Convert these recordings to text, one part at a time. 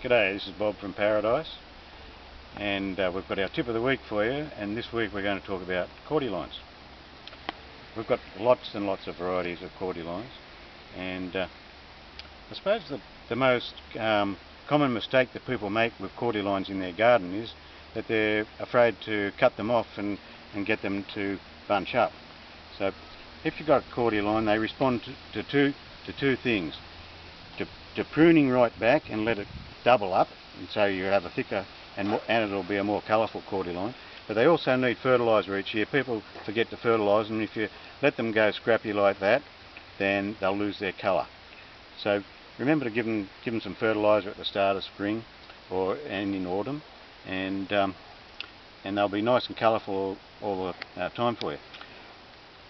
G'day, this is Bob from Paradise, and we've got our tip of the week for you, and this week we're going to talk about Cordylines. We've got lots and lots of varieties of Cordylines, and I suppose the most common mistake that people make with Cordylines in their garden is that they're afraid to cut them off and get them to bunch up. So if you've got a Cordyline, they respond to two things. To pruning right back and let it double up, and so you have a thicker and it'll be a more colourful Cordyline. But they also need fertiliser each year. People forget to fertilise, and if you let them go scrappy like that, then they'll lose their colour. So remember to give them some fertiliser at the start of spring and in autumn, and they'll be nice and colourful all the time for you.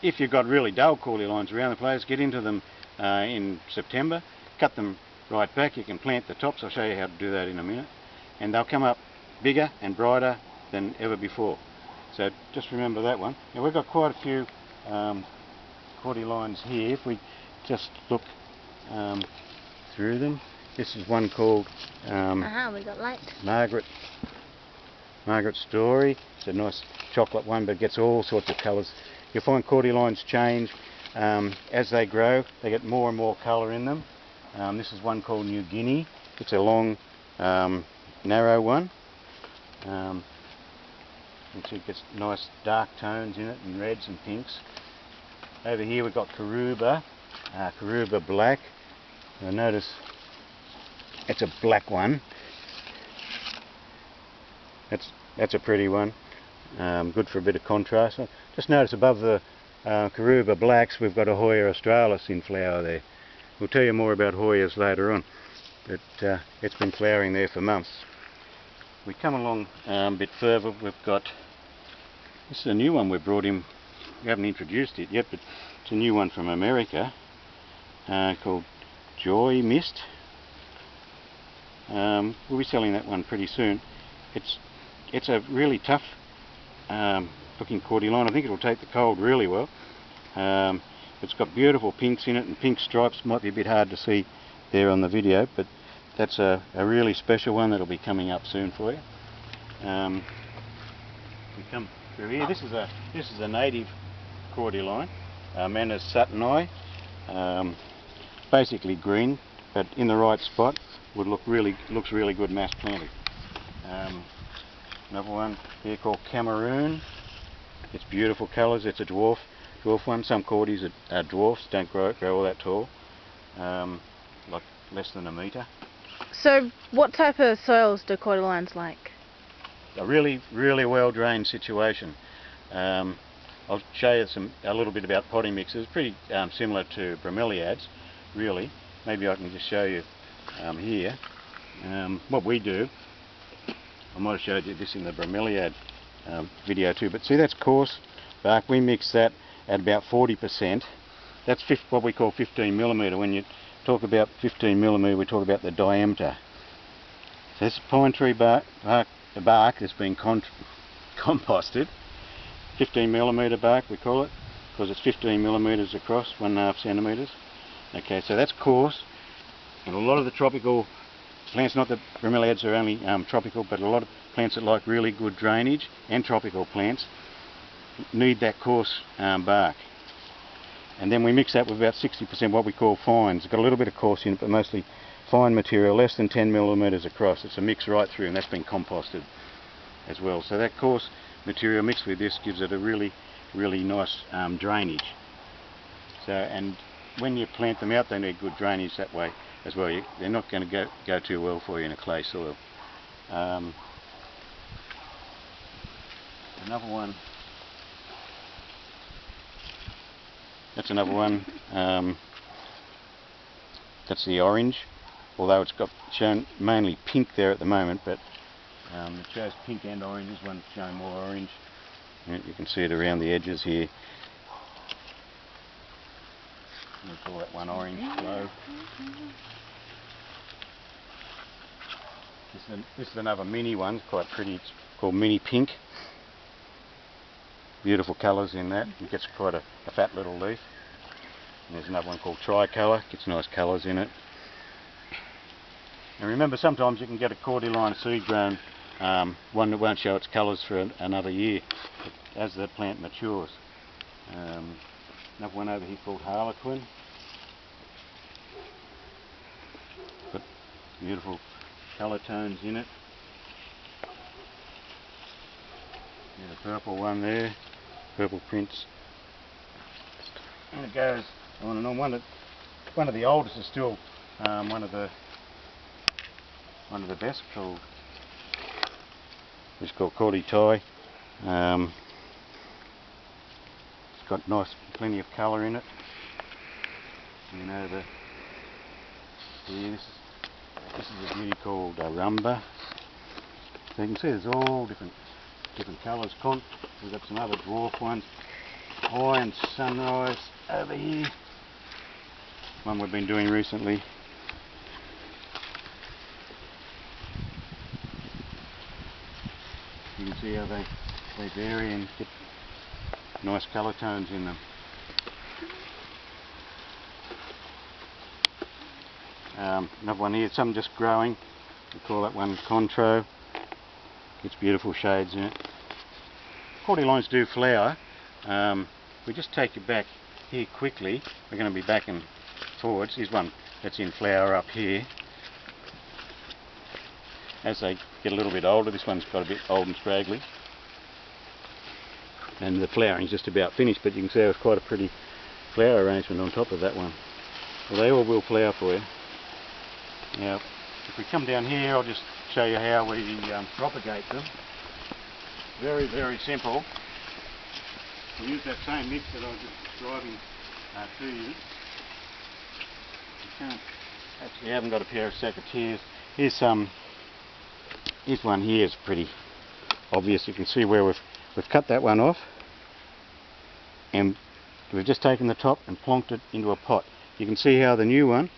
If you've got really dull Cordylines around the place, get into them in September, cut them right back. You can plant the tops. I'll show you how to do that in a minute, and they'll come up bigger and brighter than ever before. So just remember that one. Now we've got quite a few Cordylines here. If we just look through them, this is one called we got light. Margaret Story. It's a nice chocolate one, but it gets all sorts of colours. You'll find Cordylines change as they grow. They get more and more colour in them. This is one called New Guinea. It's a long, narrow one. You can see it gets nice dark tones in it, and reds and pinks. Over here we've got Karuba, Karuba Black. Now notice it's a black one. That's a pretty one. Good for a bit of contrast. Just notice above the Karuba Blacks we've got a Hoya australis in flower there. We'll tell you more about Hoyas later on, but it's been flowering there for months. We come along a bit further. We've got, this is a new one we brought in. We haven't introduced it yet, but it's a new one from America called Joy Mist. We'll be selling that one pretty soon. It's a really tough looking Cordyline. I think it'll take the cold really well. It's got beautiful pinks in it, and pink stripes. Might be a bit hard to see there on the video, but that's a really special one that'll be coming up soon for you. We come through here. This is a native Cordyline, Manus Suttonii. Basically green, but in the right spot looks really good mass planted. Another one here called Cameroon. It's beautiful colours. It's a dwarf one. Some Cordys are dwarfs, don't grow all that tall, like less than a metre. So what type of soils do Cordylines like? A really well drained situation. I'll show you a little bit about potting mixes. Pretty similar to bromeliads, really. Maybe I can just show you here what we do. I might have showed you this in the bromeliad video too, but see, that's coarse bark. We mix that at about 40%. That's what we call 15mm. When you talk about 15mm, we talk about the diameter. So this pine tree bark that's been composted, 15mm bark we call it, because it's 15mm across, 1.5 centimetres. Okay, so that's coarse, and a lot of the tropical plants, not that bromeliads are only tropical, but a lot of plants that like really good drainage, and tropical plants, need that coarse bark. And then we mix that with about 60% what we call fines. It's got a little bit of coarse in it, but mostly fine material, less than 10mm across. It's a mix right through, and that's been composted as well. So that coarse material mixed with this gives it a really nice drainage. So, and when you plant them out, they need good drainage that way as well. They're not going to go too well for you in a clay soil. Another one. That's another one. That's the orange, although it's got shown mainly pink there at the moment, but it shows pink and orange. This one's showing more orange. You can see it around the edges here. We'll call that one Orange Glow. This is another mini one, it's quite pretty. It's called Mini Pink. Beautiful colours in that. It gets quite a fat little leaf. And there's another one called Tricolour. Gets nice colours in it. And remember, sometimes you can get a cordyline seed grown, one that won't show its colours for another year as the plant matures. Another one over here called Harlequin. Got beautiful colour tones in it. There's a purple one there, purple prints. And it goes on and on. One of the oldest is still one of the best, called, it's called Cordylines. It's got plenty of colour in it. And over here, this is a beauty called Rumba. So you can see there's all different colours. We've got some other dwarf ones. High and Sunrise over here. One we've been doing recently. You can see how they vary and get nice colour tones in them. Another one here, some just growing. We call that one Contro. Gets beautiful shades in it. Cordylines do flower. We just take you back here quickly. We're going to be back and forwards. Here's one that's in flower up here. As they get a little bit older, this one's got a bit old and scraggly. And the flowering's just about finished, but you can see there's quite a pretty flower arrangement on top of that one. Well, they all will flower for you. Now, if we come down here, I'll just show you how we propagate them. Very, very simple. We use that same mix that I was just describing to you. Actually, I haven't got a pair of secateurs. Here's one here. It's pretty obvious. You can see where we've cut that one off, and we've just taken the top and plonked it into a pot. You can see how the new one,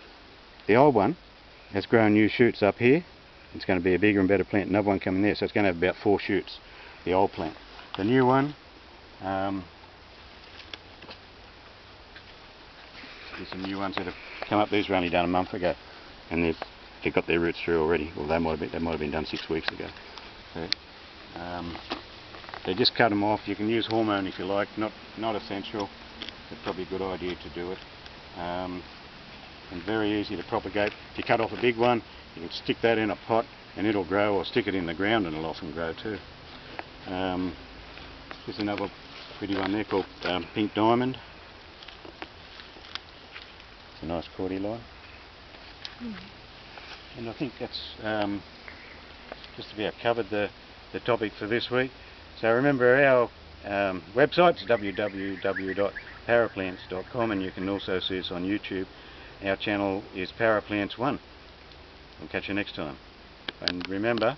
the old one, has grown new shoots up here. It's going to be a bigger and better plant. Another one coming there, so it's going to have about 4 shoots. The old plant. The new one, there's some new ones that have come up. These were only done a month ago, and they've got their roots through already. Well, they might have been done 6 weeks ago. So, they just cut them off. You can use hormone if you like. Not essential, but probably a good idea to do it. And very easy to propagate. If you cut off a big one, you can stick that in a pot and it'll grow, or stick it in the ground and it'll often grow too. There's another pretty one there called Pink Diamond. It's a nice cordyline. And I think that's just about covered the topic for this week. So remember, our website's www.paraplants.com, and you can also see us on YouTube. Our channel is Paraplants 1. We'll catch you next time. And remember,